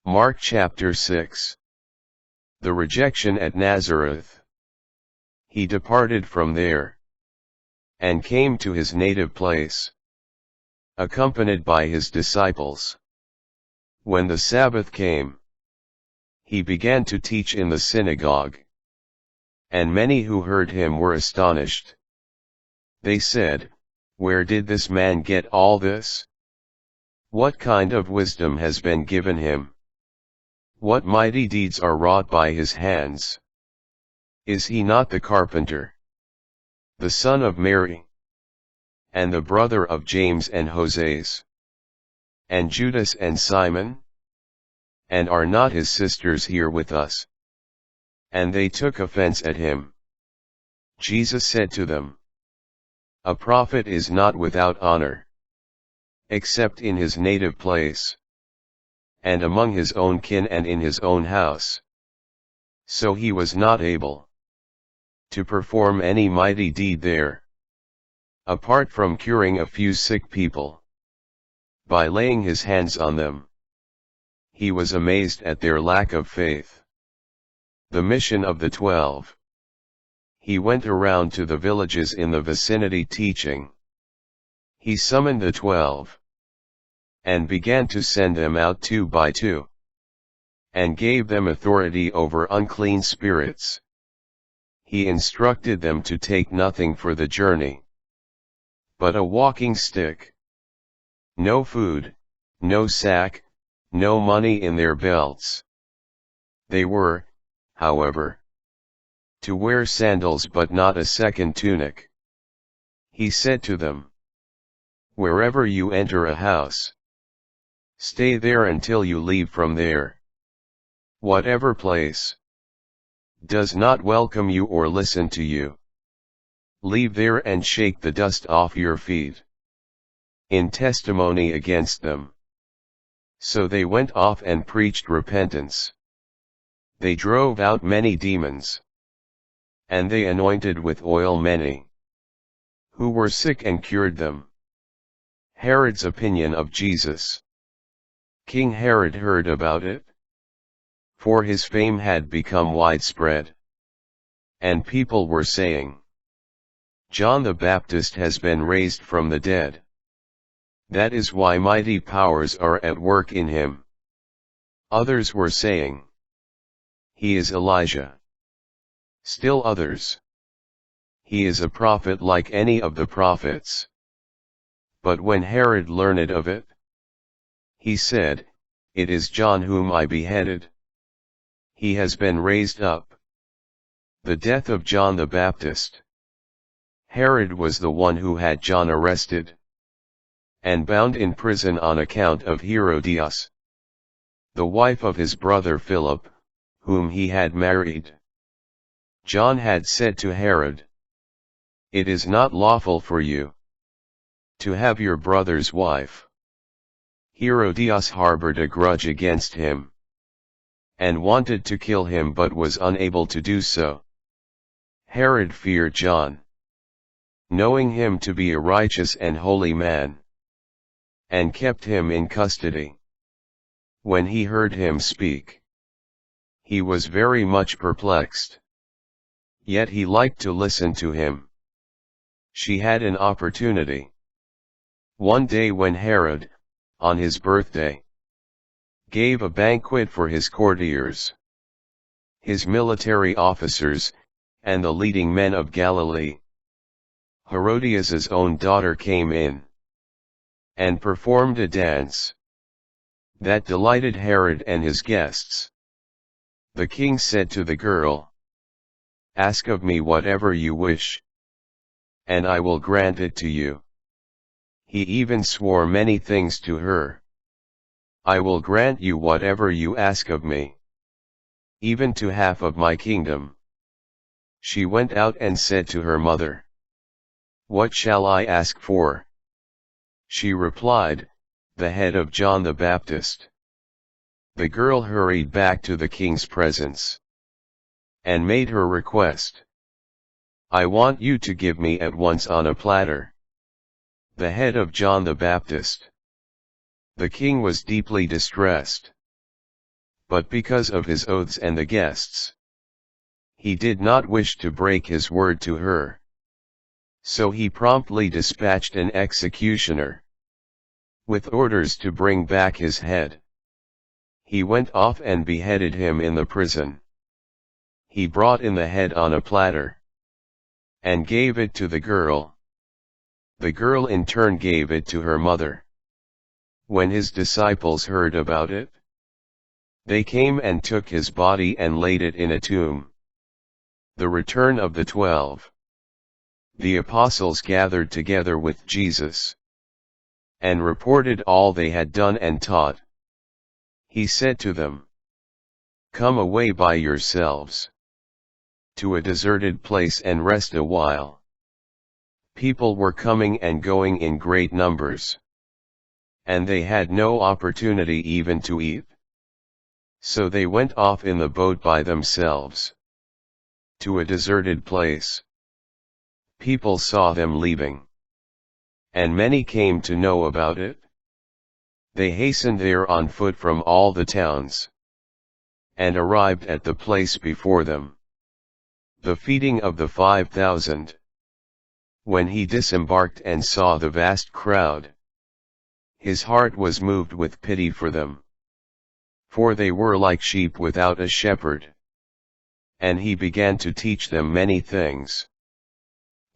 Mark chapter 6. The rejection at Nazareth. He departed from there, and came to his native place, accompanied by his disciples. When the Sabbath came, he began to teach in the synagogue, and many who heard him were astonished. They said, "Where did this man get all this? What kind of wisdom has been given him? What mighty deeds are wrought by his hands? Is he not the carpenter, the son of Mary, and the brother of James and Joses, and Judas and Simon? And are not his sisters here with us?" And they took offense at him. Jesus said to them, "A prophet is not without honor, except in his native place, and among his own kin and in his own house." So he was not able to perform any mighty deed there, apart from curing a few sick people, by laying his hands on them. He was amazed at their lack of faith. The mission of the 12. He went around to the villages in the vicinity teaching. He summoned the 12, and began to send them out 2 by 2, and gave them authority over unclean spirits. He instructed them to take nothing for the journey, but a walking stick, no food, no sack, no money in their belts. They were, however, to wear sandals but not a second tunic. He said to them, "Wherever you enter a house, stay there until you leave from there. Whatever place does not welcome you or listen to you, leave there and shake the dust off your feet, in testimony against them." So they went off and preached repentance. They drove out many demons, and they anointed with oil many who were sick and cured them. Herod's opinion of Jesus. King Herod heard about it, for his fame had become widespread, and people were saying, "John the Baptist has been raised from the dead. That is why mighty powers are at work in him." Others were saying, "He is Elijah." Still others, "He is a prophet like any of the prophets." But when Herod learned of it, he said, "It is John whom I beheaded. He has been raised up." The death of John the Baptist. Herod was the one who had John arrested and bound in prison on account of Herodias, the wife of his brother Philip, whom he had married. John had said to Herod, "It is not lawful for you to have your brother's wife." Herodias harbored a grudge against him, and wanted to kill him but was unable to do so. Herod feared John, knowing him to be a righteous and holy man, and kept him in custody. When he heard him speak, he was very much perplexed. Yet he liked to listen to him. She had an opportunity. One day when Herod, on his birthday, gave a banquet for his courtiers, his military officers, and the leading men of Galilee, Herodias' own daughter came in and performed a dance that delighted Herod and his guests. The king said to the girl, "Ask of me whatever you wish, and I will grant it to you." He even swore many things to her. "I will grant you whatever you ask of me, even to half of my kingdom." She went out and said to her mother, "What shall I ask for?" She replied, "The head of John the Baptist." The girl hurried back to the king's presence, and made her request. "I want you to give me at once on a platter the head of John the Baptist." The king was deeply distressed. But because of his oaths and the guests, he did not wish to break his word to her. So he promptly dispatched an executioner, with orders to bring back his head. He went off and beheaded him in the prison. He brought in the head on a platter, and gave it to the girl. The girl in turn gave it to her mother. When his disciples heard about it, they came and took his body and laid it in a tomb. The return of the 12. The apostles gathered together with Jesus, and reported all they had done and taught. He said to them, "Come away by yourselves to a deserted place and rest a while." People were coming and going in great numbers, and they had no opportunity even to eat. So they went off in the boat by themselves to a deserted place. People saw them leaving, and many came to know about it. They hastened there on foot from all the towns, and arrived at the place before them, the feeding of the 5,000. When he disembarked and saw the vast crowd, his heart was moved with pity for them, for they were like sheep without a shepherd. And he began to teach them many things.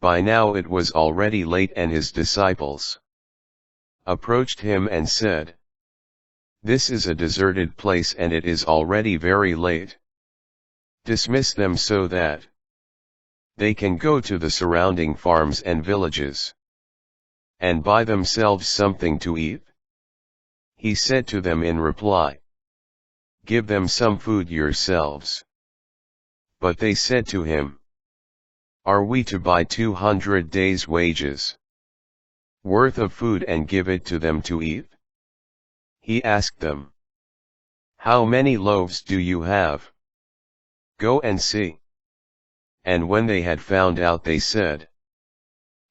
By now it was already late, and his disciples approached him and said, "This is a deserted place and it is already very late. Dismiss them so that they can go to the surrounding farms and villages, and buy themselves something to eat." He said to them in reply, "Give them some food yourselves." But they said to him, "Are we to buy 200 days' wages worth of food and give it to them to eat?" He asked them, "How many loaves do you have? Go and see." And when they had found out, they said,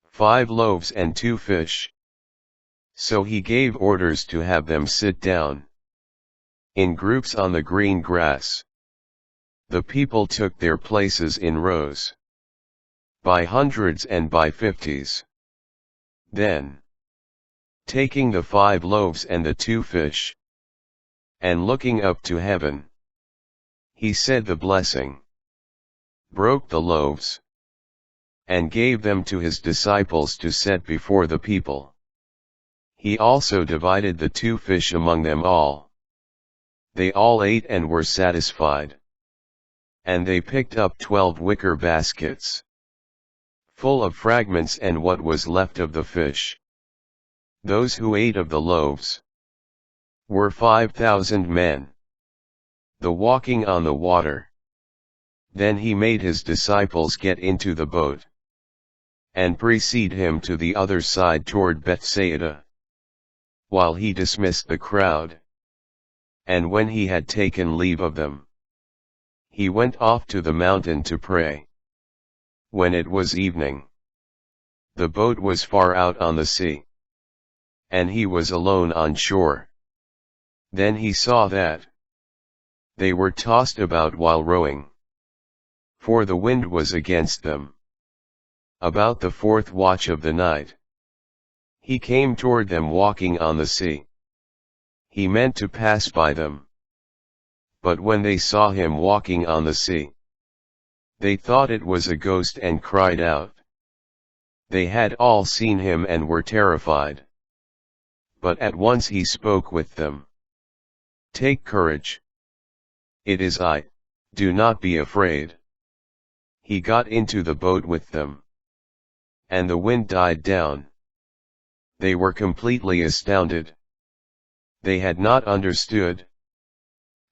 5 loaves and 2 fish. So he gave orders to have them sit down in groups on the green grass. The people took their places in rows, by hundreds and by 50s. Then, taking the 5 loaves and the 2 fish, and looking up to heaven, he said the blessing, broke the loaves, and gave them to his disciples to set before the people. He also divided the 2 fish among them all. They all ate and were satisfied. And they picked up 12 wicker baskets, full of fragments and what was left of the fish. Those who ate of the loaves were 5,000 men. The walking on the water. Then he made his disciples get into the boat, and precede him to the other side toward Bethsaida, while he dismissed the crowd. And when he had taken leave of them, he went off to the mountain to pray. When it was evening, the boat was far out on the sea, and he was alone on shore. Then he saw that they were tossed about while rowing, for the wind was against them. About the 4th watch of the night, he came toward them walking on the sea. He meant to pass by them. But when they saw him walking on the sea, they thought it was a ghost and cried out. They had all seen him and were terrified. But at once he spoke with them. "Take courage. It is I, do not be afraid." He got into the boat with them, and the wind died down. They were completely astounded. They had not understood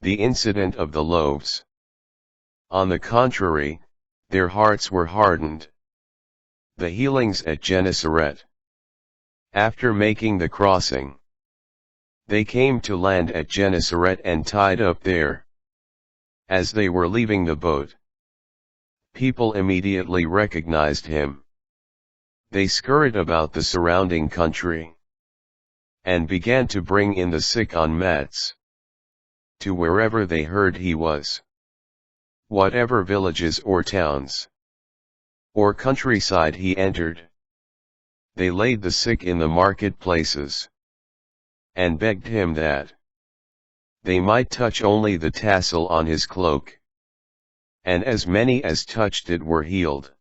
the incident of the loaves. On the contrary, their hearts were hardened. The healings at Gennesaret. After making the crossing, they came to land at Gennesaret and tied up there. As they were leaving the boat, people immediately recognized him. They scurried about the surrounding country, and began to bring in the sick on mats. to wherever they heard he was. Whatever villages or towns or countryside he entered, they laid the sick in the marketplaces, and begged him that they might touch only the tassel on his cloak. And as many as touched it were healed.